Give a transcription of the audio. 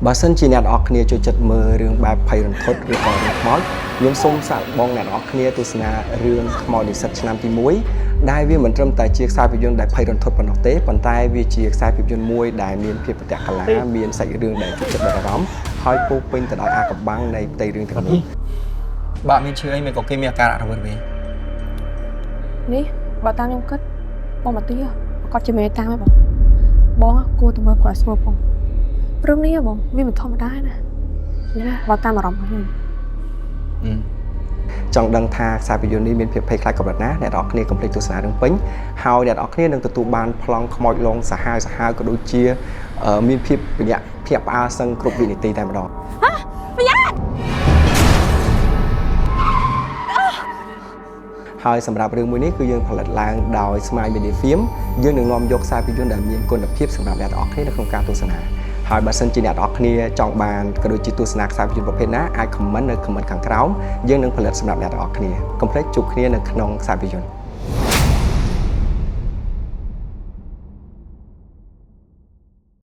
បើសិនជាអ្នកនរអគ្នាចូលចិត្តមើលរឿងបែបភ័យរន្ធត់ឬក៏រឿងខ្មោចខ្ញុំសូមសាកបងអ្នកនរអគ្នាទស្សនារឿងខ្មោចនិស្សិតឆ្នាំទី1ដែលវាមិនត្រឹមតែជាខ្សែភាពយន្តដែលភ័យរន្ធត់ប៉ុណ្ណោះទេប៉ុន្តែវាជាខ្សែភាពយន្តមួយដែលមានភាពប្រទាក់កលាមានសាច់រឿងដែលជួយចិត្តដល់អារម្មណ៍ហើយពោពេញទៅដោយអាថ៌កំបាំងនៃផ្ទៃរឿងទាំងនោះបាក់មានឈឺអីមិនក៏គេមានអាការៈរវើរវាយនេះបើតាមខ្ញុំគិតបងមកទីគាត់ជាមេតាហ៎បងគួរទៅមើលគាត់ស្រួលបងរឿងនេះបងវាមិនធម្មតាណាបើតាមអារម្មណ៍ខ្ញុំចង់ដឹងថាខ្សែភាពយន្តនេះមានភាពភ័យខ្លាចកម្រិតណាអ្នកនរអគ្នាកុំភ្លេចទស្សនារឿងពេញហើយអ្នកនរអគ្នានឹងទទួលបានប្លង់ខ្មោចលងសាហាវក៏ដូចជាមានភាពបញ្ញាក់ភ្ញាក់ផ្អើលសឹងគ្រប់វិនាទីតែម្ដងបញ្ញាក់ហើយសម្រាប់រឿងមួយនេះគឺយើងផលិតឡើងដោយ Smile Media Film យើងនឹងនាំយកខ្សែភាពយន្តដែលមានគុណភាពសម្រាប់អ្នកនរអគ្នានៅក្នុងការទស្សនាហើយបើសិនជាអ្នកនរអគ្នាចង់បានក៏ដូចជាទស្សនាខ្សែភាពយន្តប្រភេទណាអាច comment នៅ comment ខាងក្រោមយើងនឹងផលិតសម្រាប់អ្នកនរអគ្នាកុំភ្លេចជួបគ្នានៅក្នុងខ្សែភាពយន្ត